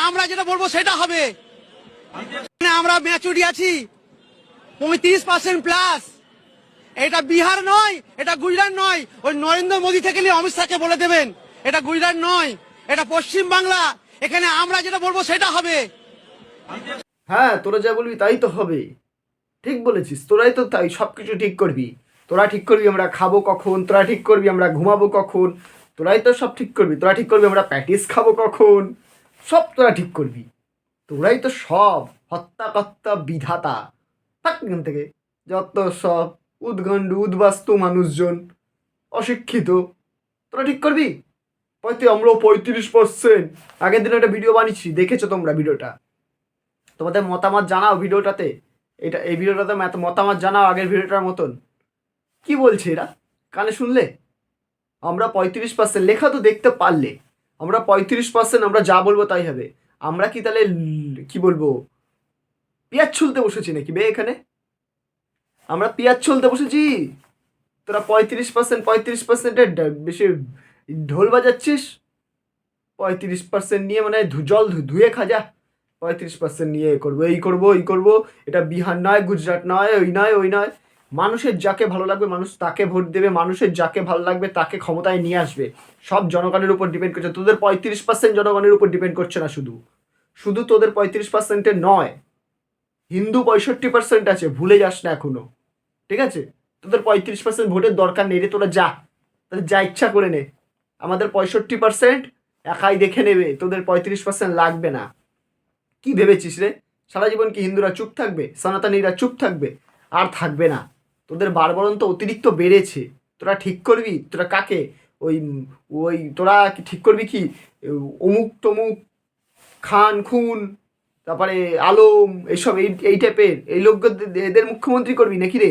আমরা যেটা বলবো সেটা হবে। আমরা ম্যাচুরিটি আছি 35% প্লাস। এটা বিহার নয়, এটা গুজরাট নয়, ওই নরেন্দ্র মোদী থেকে নিয়ে অমিত শাহকে বলে দেবেন এটা গুজরাট নয়, এটা পশ্চিম বাংলা। এখানে আমরা যেটা বলবো সেটা হবে। হ্যাঁ, তোরা যা বলবি তাই তো হবে। ঠিক বলেছিস, তোরাই তো তাই সব কিছু ঠিক করবি। তোরা ঠিক করবি আমরা খাবো কখন, তোরা ঠিক করবি আমরা ঘুমাবো কখন, তোরাই তো সব ঠিক করবি। তোরা ঠিক করবি আমরা প্যাটিস খাবো কখন, সব তোরা ঠিক করবি। তোরাই তো সব হত্যাকর্তা বিধাতা। থাক এখান থেকে, যত সব উদ্গণ্ড উদ্বাস্তু মানুষজন, অশিক্ষিত, তোরা ঠিক করবি। আমরা 35%। আগের দিন একটা ভিডিও বানিয়েছি, দেখেছো তোমরা ভিডিওটা? তোমাদের মতামত জানাও ভিডিওটাতে। এই ভিডিওটাতে মতামত জানাও আগের ভিডিওটার মতন। কি বলছে এরা কানে শুনলে? আমরা 35%, লেখা তো দেখতে পারলে। আমরা 35%, আমরা যা বলবো তাই হবে। আমরা কি তাহলে কি বলবো, পেঁয়াজ ছুলতে বসেছি নাকি বে এখানে? আমরা পেঁয়াজ ছুলতে বসেছি? তোরা 35%, বেশি ঢোল বাজাচ্ছিস। 35% নিয়ে মানে জল ধুয়ে খাজা। 35% নিয়ে করবো, এই করবো, এই করবো। এটা বিহার নয়, গুজরাট নয়, ওই নয়, ওই নয়। মানুষের যাকে ভালো লাগবে মানুষ তাকে ভোট দেবে, মানুষের যাকে ভালো লাগবে তাকে ক্ষমতায় নিয়ে আসবে। সব জনগণের উপর ডিপেন্ড করছে। তোদের 35% জনগণের উপর ডিপেন্ড করছে না, শুধু শুধু তোদের 35%-এর নয়, হিন্দু 65% আছে, ভুলে যাস না এখনো। ঠিক আছে, তোদের 35% ভোটের দরকার নেই রে, তোরা যা, তাদের যা ইচ্ছা করে নে। আমাদের 65% একাই দেখে নেবে, তোদের 35% লাগবে না। কি ভেবেছিস রে? সারা জীবন কি হিন্দুরা চুপ থাকবে, সনাতনীরা চুপ থাকবে? আর থাকবে না। তোদের বারবরন্ত অতিরিক্ত বেড়েছে। তোরা ঠিক করবি, তোরা কাকে ওই ওই তোরা কি ঠিক করবি কি অমুক তমুক খান খুন, তারপরে আলম, এইসব এই টাইপের এই লোক এদের মুখ্যমন্ত্রী করবি নাকি রে?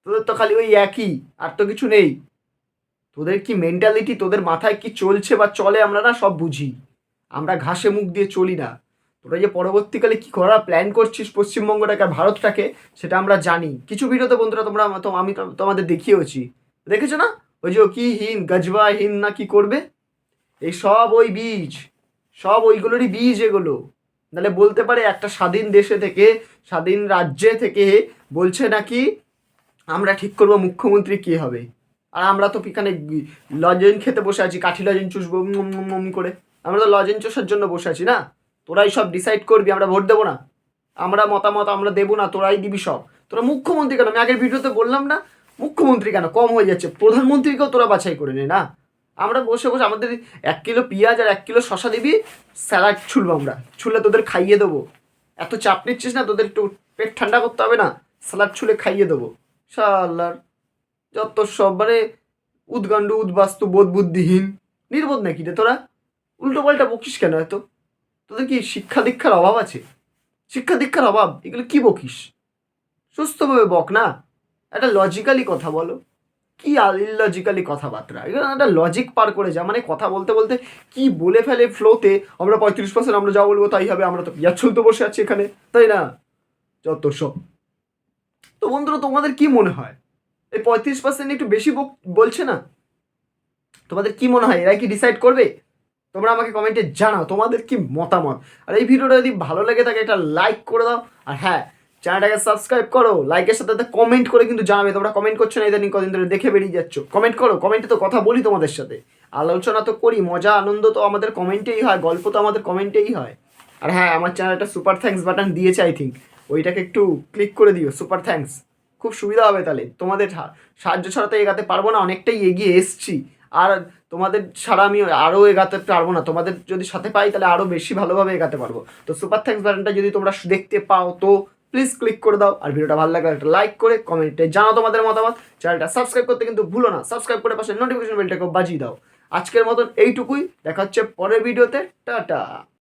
তোদের তো খালি ওই একই, আর তো কিছু নেই। তোদের কি মেন্টালিটি, তোদের মাথায় কি চলছে বা চলে আমরা না সব বুঝি। আমরা ঘাসে মুখ দিয়ে চলি না। তোরা যে পরবর্তীকালে কি করার প্ল্যান করছিস পশ্চিমবঙ্গটাকে আর ভারতটাকে, সেটা আমরা জানি। কিছু ভিডিওতে বন্ধুরা আমি তোমাদের দেখিয়েওছি, দেখেছো না? ওই যে কি হিন গজবা হিন না কি করবে, এই সব ওই বীজ, সব ওইগুলোরই বীজ এগুলো। নাহলে বলতে পারে একটা স্বাধীন দেশে থেকে, স্বাধীন রাজ্যে থেকে বলছে নাকি আমরা ঠিক করবো মুখ্যমন্ত্রী কে হবে। আর আমরা তো এখানে লজেন খেতে বসে আছি, কাঠি লজেন চুষবো করে। আমরা তো লজেন চষার জন্য বসে আছি না। তোরাই সব ডিসাইড করবি, আমরা ভোট দেবো না, আমরা মতামত আমরা দেবো না, তোরাই দিবি সব। তোরা মুখ্যমন্ত্রী কেন, আমি আগের ভিডিওতে বললাম না, মুখ্যমন্ত্রী কেন কম হয়ে যাচ্ছে, প্রধানমন্ত্রীকেও তোরা বাছাই করে নে না। আমরা বসে বসে আমাদের 1 কিলো পেঁয়াজ আর 1 কিলো শশা দিবি, স্যালাড ছুলবো আমরা, ছুলে তোদের খাইয়ে দেবো। এত চাপ নিচ্ছিস না, তোদের একটু পেট ঠান্ডা করতে হবে না, স্যালাড ছুলে খাইয়ে দেবো। শালার যত সব মানে উদ্গান্ড উদ্বাস্তু বোধ বুদ্ধিহীন, নির্বোধ নাকি রে তোরা? উল্টো পাল্টা বকিস কেন এত? তোদের কি শিক্ষা দীক্ষার অভাব আছে? শিক্ষা দীক্ষার অভাব, এগুলো কি বকিস? সুস্থভাবে বক না, একটা লজিক্যালি কথা বলো। কি ইললজিক্যালি কথাবার্তা, এগুলো একটা লজিক পার করে যা। মানে কথা বলতে বলতে কি বলে ফেলে ফ্লোতে, আমরা 35%, আমরা যা বলবো তাই হবে, আমরা তো পেঁয়াজ ছুলতে বসে আছি এখানে, তাই না? যত সব। তো বন্ধুরা তোমাদের কি মনে হয়, এই 35% একটু বেশি বলছে না? তোমাদের কি মনে হয়, এরাই কি ডিসাইড করবে? তোমরা আমাকে কমেন্টে জানাও তোমাদের কি মতামত। আর এই ভিডিওটা যদি ভালো লাগে থাকে একটা লাইক করে দাও। আর হ্যাঁ, চ্যানেলটাকে সাবস্ক্রাইব করো। লাইকের সাথে কমেন্ট করে কিন্তু জানাবে। তোমরা কমেন্ট করছো না ইদানিং কদিন ধরে, দেখে বেরিয়ে যাচ্ছ। কমেন্ট করো, কমেন্টে তো কথা বলি তোমাদের সাথে, আলোচনা তো করি, মজা আনন্দ তো আমাদের কমেন্টেই হয়, গল্প তো আমাদের কমেন্টেই হয়। আর হ্যাঁ, আমার চ্যানেলটা সুপার থ্যাঙ্কস বাটন দিয়েছে আই থিঙ্ক, ওইটাকে একটু ক্লিক করে দিও, সুপার থ্যাঙ্কস। খুব সুবিধা হবে তাহলে। তোমাদের সাহায্য ছাড়া তো এগাতে পারবো না, অনেকটাই এগিয়ে এসছি। আর তোমাদের ছাড়া আমি আরও এগাতে পারবো না, তোমাদের যদি সাথে পাই তাহলে আরও বেশি ভালোভাবে এগাতে পারবো। তো সুপার থ্যাঙ্কস বাটনটা যদি তোমরা দেখতে পাও তো প্লিজ ক্লিক করে দাও। আর ভিডিওটা ভালো লাগলে একটা লাইক করে কমেন্টে জানাও তোমাদের মতামত। চ্যানেলটা সাবস্ক্রাইব করতে কিন্তু ভুলো না, সাবস্ক্রাইব করে পাশে নোটিফিকেশন বেলটাকে বাজিয়ে দাও। আজকের মতন এইটুকুই, দেখা হচ্ছে পরের ভিডিওতে। টাটা।